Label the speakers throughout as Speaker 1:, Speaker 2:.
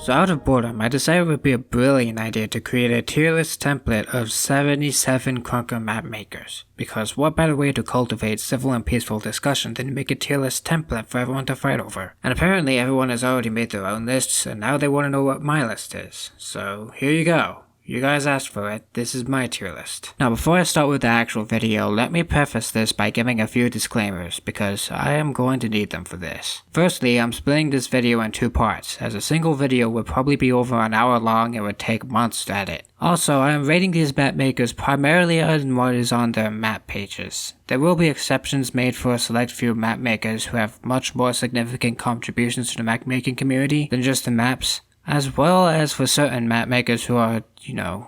Speaker 1: So out of boredom, I decided it would be a brilliant idea to create a tier list template of 77 Krunker map makers. Because what better way to cultivate civil and peaceful discussion than to make a tier list template for everyone to fight over? And apparently everyone has already made their own lists, and now they want to know what my list is. So here you go. You guys asked for it, this is my tier list. Now before I start with the actual video, let me preface this by giving a few disclaimers, because I am going to need them for this. Firstly, I'm splitting this video in 2 parts, as a single video would probably be over an hour long and would take months to edit. Also, I am rating these map makers primarily on what is on their map pages. There will be exceptions made for a select few map makers who have much more significant contributions to the map making community than just the maps, as well as for certain map makers who are,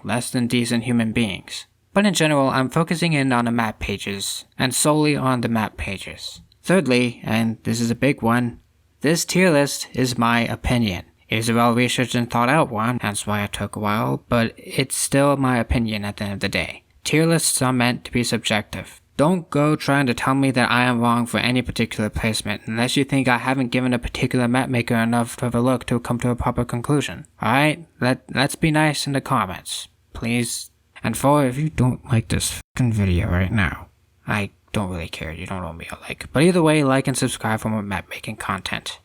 Speaker 1: less than decent human beings. But in general, I'm focusing in on the map pages, and solely on the map pages. Thirdly, and this is a big one, this tier list is my opinion. It is a well-researched and thought-out one, hence why it took a while, but it's still my opinion at the end of the day. Tier lists are meant to be subjective. Don't go trying to tell me that I am wrong for any particular placement, unless you think I haven't given a particular mapmaker enough of a look to come to a proper conclusion. Alright? Let's be nice in the comments. Please. And if you don't like this fucking video right now, I don't really care, you don't owe me a like. But either way, like and subscribe for more mapmaking content.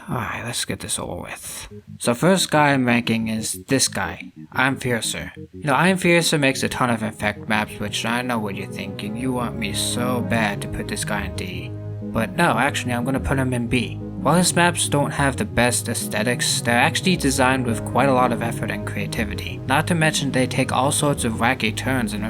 Speaker 1: Alright, let's get this over with. So first guy I'm ranking is this guy, lamFiercer. lamFiercer makes a ton of infect maps, which I know what you're thinking. You want me so bad to put this guy in D. But no, actually I'm gonna put him in B. While his maps don't have the best aesthetics, they're actually designed with quite a lot of effort and creativity. Not to mention they take all sorts of wacky turns and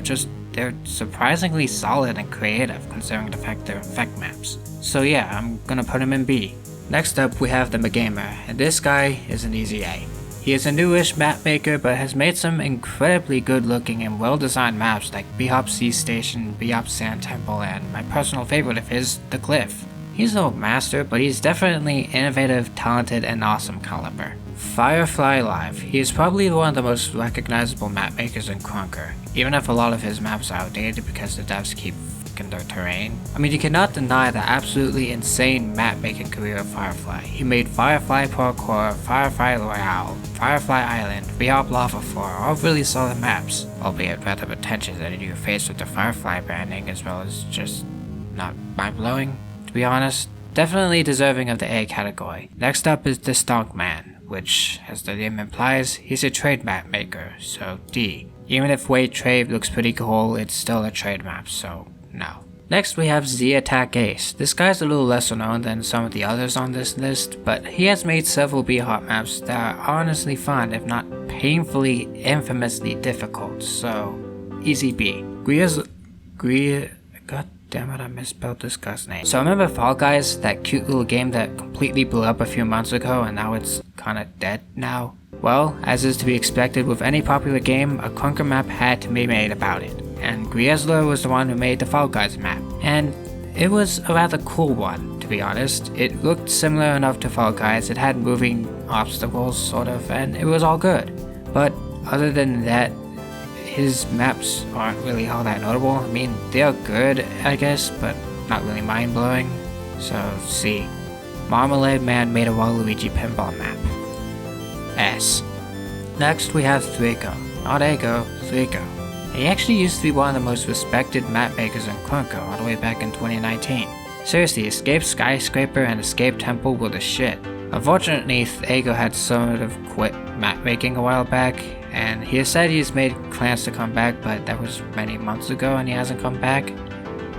Speaker 1: they're surprisingly solid and creative considering the fact they're infect maps. So yeah, I'm gonna put him in B. Next up we have TheMegamerk, and this guy is an easy A. He is a newish map maker but has made some incredibly good looking and well designed maps like BHOP Sea Station, BHOP Sand Temple, and my personal favorite of his, TheCliff. He's no master, but he's definitely innovative, talented, and awesome caliber. FireFlyLive. He is probably one of the most recognizable map makers in Krunker, even if a lot of his maps are outdated because the devs keep fucking their terrain. I mean, you cannot deny the absolutely insane map making career of FireFly. He made FireFlyParkour, FireFly Royale, FireFly Island, BHOP Lava Floor, all really solid maps, albeit rather pretentious that you face with the FireFly branding as well as just not mind-blowing, to be honest. Definitely deserving of the A category. Next up is TheStankman, which, as the name implies, he's a trade map maker, so D. Even if Wait Trade looks pretty cool, it's still a trade map, so no. Next we have Attack Ace. This guy's a little lesser known than some of the others on this list, but he has made several BHOP maps that are honestly fun, if not painfully, infamously difficult, so easy B. God damn it, I misspelled this guy's name. So remember Fall Guys, that cute little game that completely blew up a few months ago and now it's kinda dead now? Well, as is to be expected with any popular game, a Krunker map had to be made about it. And Griezler was the one who made the Fall Guys map. And it was a rather cool one, to be honest. It looked similar enough to Fall Guys, it had moving obstacles, sort of, and it was all good. But other than that, his maps aren't really all that notable. I mean, they are good, I guess, but not really mind-blowing. So, C. Marmalade Man made a Waluigi pinball map. S. Next we have Threeko. Not Ego, Threeko. He actually used to be one of the most respected map makers in Krunker all the way back in 2019. Seriously, Escape Skyscraper and Escape Temple were the shit. Unfortunately, Ego had sort of quit map making a while back, and he has said he's made plans to come back, but that was many months ago and he hasn't come back.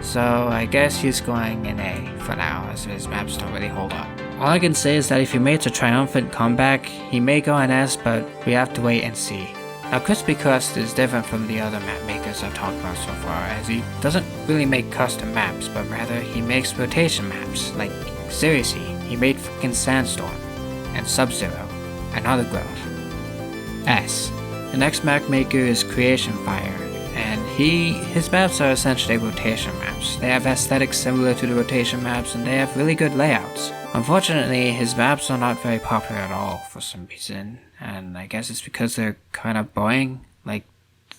Speaker 1: So I guess he's going in A for now, as his maps don't really hold up. All I can say is that if he makes a triumphant comeback, he may go in S, but we have to wait and see. Now Crispy Crust is different from the other map makers I've talked about so far, as he doesn't really make custom maps, but rather he makes rotation maps. Like, seriously, he made fucking Sandstorm, and Sub-Zero, and Other Growth. S. The next map maker is CreationFier, and his maps are essentially rotation maps. They have aesthetics similar to the rotation maps, and they have really good layouts. Unfortunately, his maps are not very popular at all for some reason, and I guess it's because they're kind of boring. Like,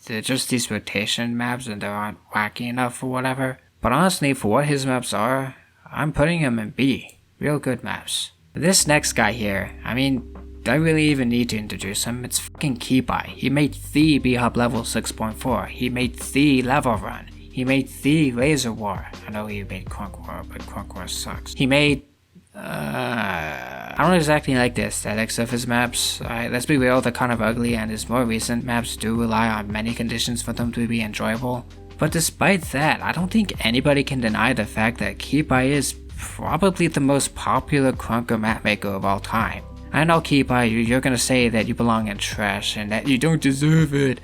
Speaker 1: they're just these rotation maps and they aren't wacky enough or whatever. But honestly, for what his maps are, I'm putting him in B. Real good maps. This next guy here, I mean, do I really even need to introduce him? It's fucking Keybi. He made the B-Hop level 6.4. He made the level run. He made the Laser War. I know he made Krunker, but Krunker sucks. He made I don't exactly like the aesthetics of his maps. Let's be real, they're kind of ugly, and his more recent maps do rely on many conditions for them to be enjoyable. But despite that, I don't think anybody can deny the fact that Keybi is probably the most popular Krunker map maker of all time. I know Keybi, you're gonna say that you belong in trash and that you don't deserve it.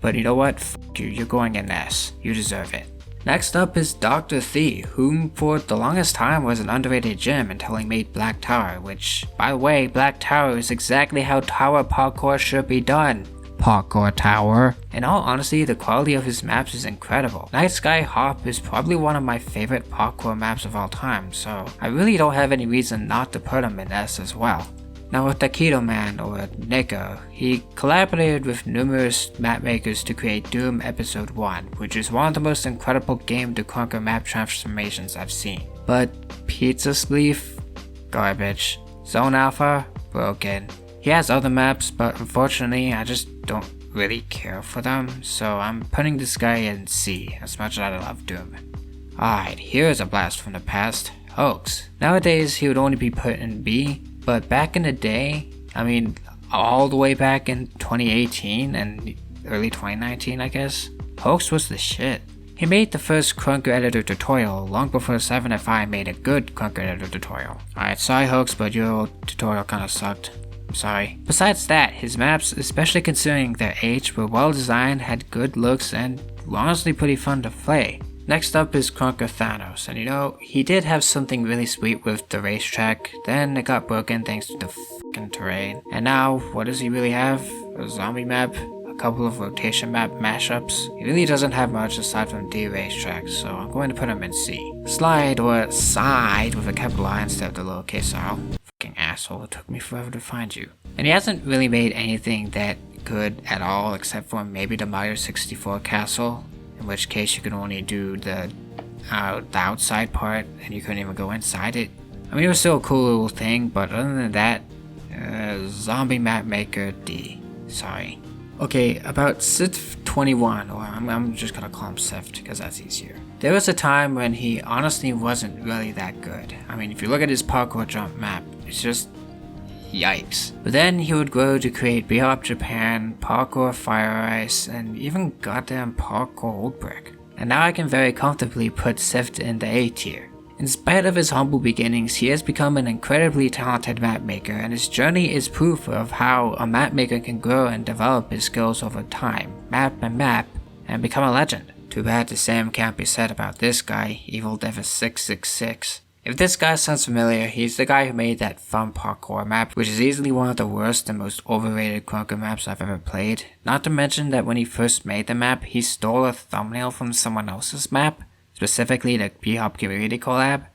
Speaker 1: But you know what? F you, you're going in S. You deserve it. Next up is Dr. The, whom for the longest time was an underrated gem until he made Black Tower, which, by the way, Black Tower is exactly how tower parkour should be done. Parkour Tower. In all honesty, the quality of his maps is incredible. Night Sky Hop is probably one of my favorite parkour maps of all time, so I really don't have any reason not to put him in S as well. Now with Takidaman, or Nico, he collaborated with numerous map makers to create Doom Episode 1, which is one of the most incredible game to Krunker map transformations I've seen. But Pizza Sleeve? Garbage. Zone Alpha? Broken. He has other maps, but unfortunately I just don't really care for them, so I'm putting this guy in C, as much as I love Doom. Alright, here's a blast from the past. Hoax. Nowadays he would only be put in B, but back in the day, I mean, all the way back in 2018 and early 2019 I guess, Hoax was the shit. He made the first Krunker editor tutorial long before 7FI made a good Krunker editor tutorial. Alright, sorry Hoax, but your tutorial kinda sucked. I'm sorry. Besides that, his maps, especially considering their age, were well designed, had good looks, and were honestly pretty fun to play. Next up is krunkerthanas, and you know, he did have something really sweet with the racetrack, then it got broken thanks to the fucking terrain. And now, what does he really have? A zombie map? A couple of rotation map mashups? He really doesn't have much aside from the racetrack, so I'm going to put him in C. Slide, or side with a capital I instead of the lowercase r. Fucking asshole, it took me forever to find you. And he hasn't really made anything that good at all except for maybe the Mario 64 castle. In which case you can only do the outside part and you couldn't even go inside it. I mean, it was still a cool little thing, but other than that, zombie map maker D. Sorry. Okay, about Sith21, or I'm just gonna call him Sith because that's easier. There was a time when he honestly wasn't really that good. I mean, if you look at his parkour jump map, it's just yikes. But then he would grow to create B-Hop Japan, Parkour Fire Ice, and even goddamn Parkour Old Brick. And now I can very comfortably put Sift in the A tier. In spite of his humble beginnings, he has become an incredibly talented mapmaker, and his journey is proof of how a mapmaker can grow and develop his skills over time, map, and become a legend. Too bad the same can't be said about this guy, EvilDevi666. If this guy sounds familiar, he's the guy who made that fun parkour map, which is easily one of the worst and most overrated Krunker maps I've ever played. Not to mention that when he first made the map, he stole a thumbnail from someone else's map, specifically the B-Hop community collab.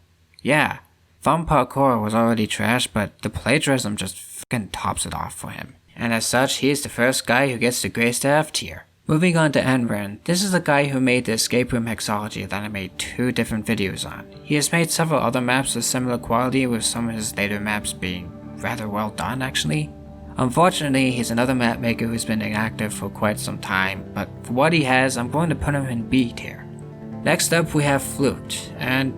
Speaker 1: Yeah, fun parkour was already trash, but the plagiarism just fucking tops it off for him. And as such, he is the first guy who gets to grace the F tier. Moving on to Enren, this is the guy who made the escape room hexology that I made 2 different videos on. He has made several other maps of similar quality, with some of his later maps being rather well done actually. Unfortunately, he's another map maker who's been inactive for quite some time, but for what he has, I'm going to put him in B tier. Next up we have Flute, and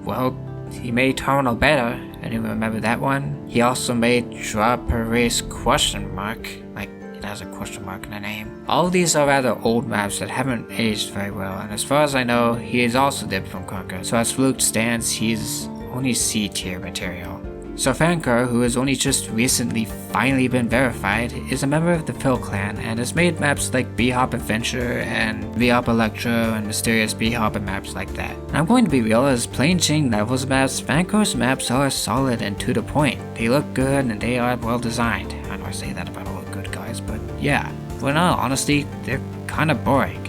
Speaker 1: well, he made Terminal Beta, anyone remember that one? He also made Drop Erase question mark, like it has a question mark in the name. All of these are rather old maps that haven't aged very well, and as far as I know, he is also dipped from Krunker, so as Flute stands, he's only C tier material. So Fancro, who has only just recently finally been verified, is a member of the Phil clan and has made maps like B-Hop Adventure and B-Hop Electro and Mysterious B-Hop and maps like that. And I'm going to be real, as plain Jane levels maps, Fancro's maps are solid and to the point. They look good and they are well designed. I know I say that about all the good guys, but yeah. But in all honesty, they're kinda boring.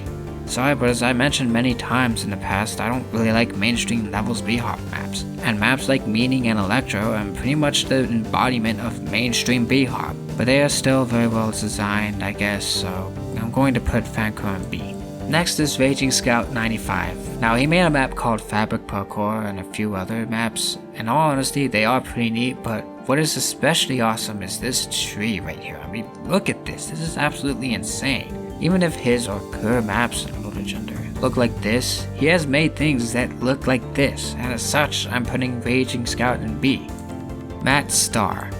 Speaker 1: Sorry, but as I mentioned many times in the past, I don't really like mainstream levels B-Hop maps. And maps like Meaning and Electro are pretty much the embodiment of mainstream B-Hop. But they are still very well designed, I guess, so I'm going to put Fancro in B. Next is Raging Scout 95. Now he made a map called FabricParkour and a few other maps. In all honesty, they are pretty neat, but what is especially awesome is this tree right here. I mean, look at this. This is absolutely insane. Even if his or her maps and little gender look like this, he has made things that look like this, and as such, I'm putting Raging Scout in B. Matt Star.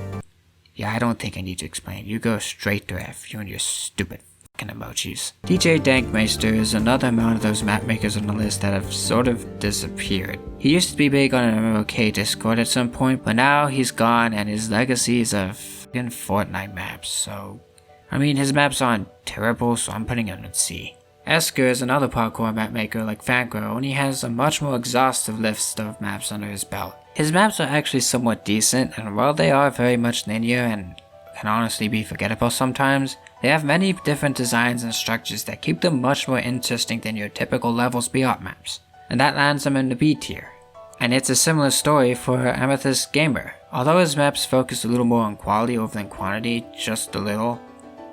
Speaker 1: Yeah, I don't think I need to explain. You go straight to F, you and your stupid fucking emojis. DJ Dankmeister is another one of those map makers on the list that have sort of disappeared. He used to be big on an MMOK Discord at some point, but now he's gone and his legacy is of fucking Fortnite maps, so... I mean, his maps aren't terrible, so I'm putting him in C. Esker is another parkour map maker like Fancro, and he has a much more exhaustive list of maps under his belt. His maps are actually somewhat decent, and while they are very much linear and can honestly be forgettable sometimes, they have many different designs and structures that keep them much more interesting than your typical Levels Beyond maps, and that lands them in the B tier. And it's a similar story for Amethyst Gamer. Although his maps focus a little more on quality over than quantity, just a little,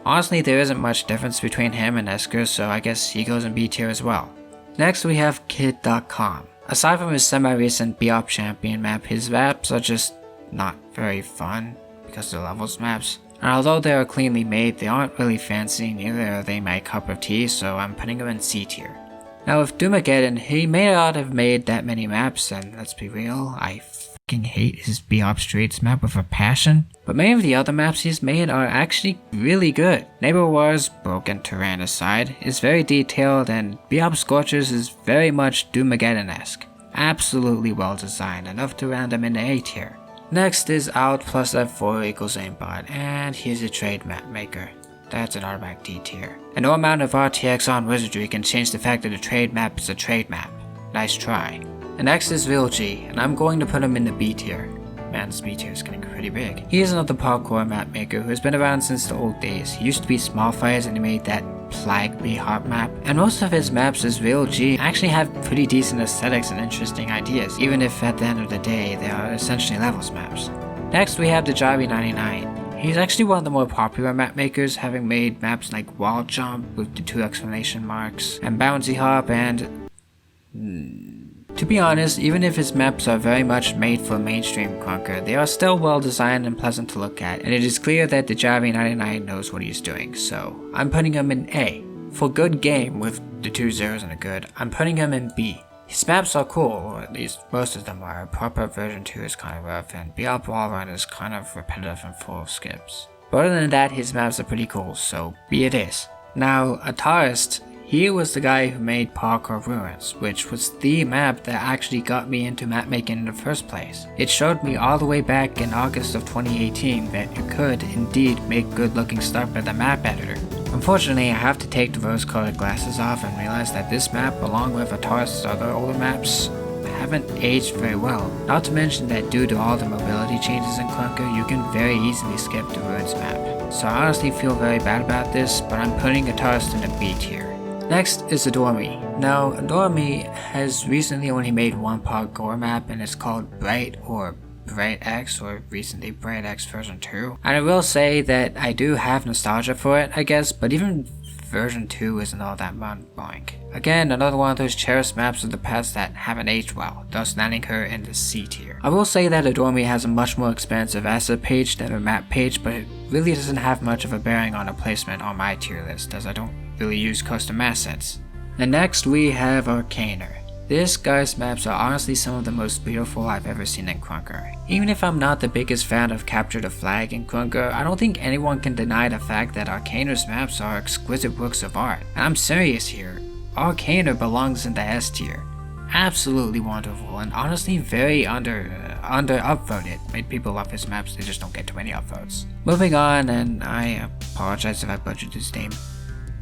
Speaker 1: honestly, there isn't much difference between him and Esker, so I guess he goes in B tier as well. Next we have Kid.com. Aside from his semi-recent BOP champion map, his maps are just not very fun because they're levels maps. And although they are cleanly made, they aren't really fancy, neither are they my cup of tea, so I'm putting them in C tier. Now with Doomageddon, he may not have made that many maps, and let's be real, I fucking hate his BOP Streets map with a passion, but many of the other maps he's made are actually really good. Neighbor Wars, Broken Terrain aside, is very detailed, and BOP Scorchers is very much Doomageddon-esque. Absolutely well designed, enough to round him in the A tier. Next is Out plus F4 equals aimbot, and he's a trade map maker. That's an automatic D tier. And no amount of RTX on wizardry can change the fact that a trade map is a trade map. Nice try. And next is Real G, and I'm going to put him in the B tier. Man, this B tier is getting pretty big. He is another parkour map maker who has been around since the old days. He used to be Small Fires and he made that Plague Heart map. And most of his maps as Real G actually have pretty decent aesthetics and interesting ideas, even if at the end of the day they are essentially levels maps. Next we have the Javig99. He's actually one of the more popular map makers, having made maps like Walljump with the 2 exclamation marks, and Bouncy Hop, and... To be honest, even if his maps are very much made for mainstream Krunker, they are still well designed and pleasant to look at, and it is clear that the Javig99 knows what he's doing, so I'm putting him in A. For good game, with the 2 zeros and a good, I'm putting him in B. His maps are cool, or at least most of them are. Proper version 2 is kind of rough, and BOP Wallrun is kind of repetitive and full of skips. But other than that, his maps are pretty cool, so B it is. Now, Atarst, he was the guy who made Parkour Ruins, which was the map that actually got me into map making in the first place. It showed me all the way back in August of 2018 that you could indeed make good looking stuff with a map editor. Unfortunately, I have to take the rose-colored glasses off and realize that this map, along with Atarst's other older maps, haven't aged very well. Not to mention that due to all the mobility changes in Krunker, you can very easily skip the Ruins map. So I honestly feel very bad about this, but I'm putting Atarst in the B tier. Next is Adore Me. Now, Adore Me has recently only made one parkour map, and it's called Bright or Bright X, or recently Bright X version 2. And I will say that I do have nostalgia for it, I guess, but even version 2 isn't all that mind-blowing. Again, another one of those cherished maps of the past that haven't aged well, thus landing her in the C tier. I will say that Adore Me has a much more expansive asset page than a map page, but it really doesn't have much of a bearing on a placement on my tier list, as I don't really use custom assets. And next we have Arcaner. This guy's maps are honestly some of the most beautiful I've ever seen in Krunker. Even if I'm not the biggest fan of Capture the Flag in Krunker, I don't think anyone can deny the fact that Arcaner's maps are exquisite works of art. And I'm serious here, Arcaner belongs in the S tier. Absolutely wonderful, and honestly very under upvoted. Made people love his maps, they just don't get too many upvotes. Moving on, and I apologize if I butchered his name.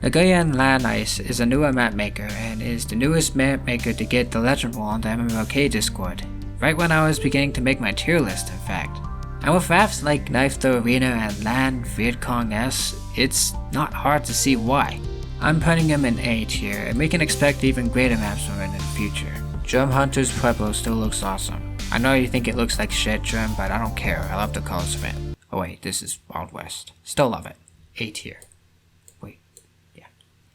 Speaker 1: Nagayan Lanice is a newer map maker and is the newest map maker to get the legend wall on the MMOK Discord, right when I was beginning to make my tier list in fact. And with maps like Knife the Arena and Land Vietcong S, it's not hard to see why. I'm putting him in A tier, and we can expect even greater maps from him in the future. Germ Hunter's Pueblo still looks awesome. I know you think it looks like shit, Germ, but I don't care, I love the colors of it. Oh wait, this is Wild West. Still love it. A tier.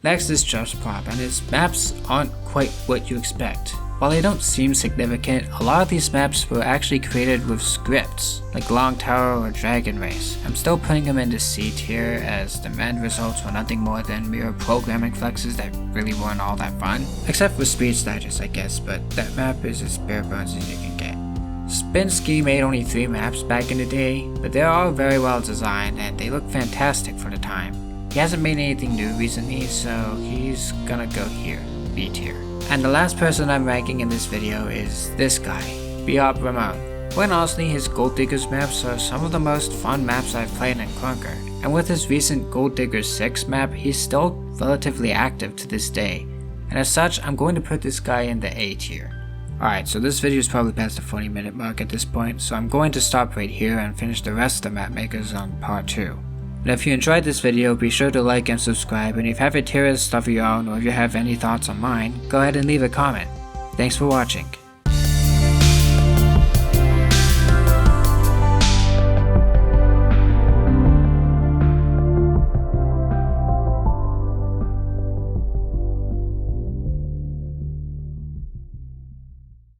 Speaker 1: Next is Just Prop, and his maps aren't quite what you expect. While they don't seem significant, a lot of these maps were actually created with scripts, like Long Tower or Dragon Race. I'm still putting them into C tier as the end results were nothing more than mere programming flexes that really weren't all that fun. Except for Speed Digest, I guess, but that map is as bare bones as you can get. Spinski made only 3 maps back in the day, but they're all very well designed and they look fantastic for the time. He hasn't made anything new recently, so he's gonna go here, B tier. And the last person I'm ranking in this video is this guy, Ramone. When honestly, his Gold Diggers maps are some of the most fun maps I've played in Krunker, and with his recent Gold Diggers 6 map, he's still relatively active to this day, and as such, I'm going to put this guy in the A tier. Alright, so this video is probably past the 40-minute mark at this point, so I'm going to stop right here and finish the rest of the map makers on part 2. But if you enjoyed this video, be sure to like and subscribe, and if you have a tier list of your own or if you have any thoughts on mine, go ahead and leave a comment. Thanks for watching.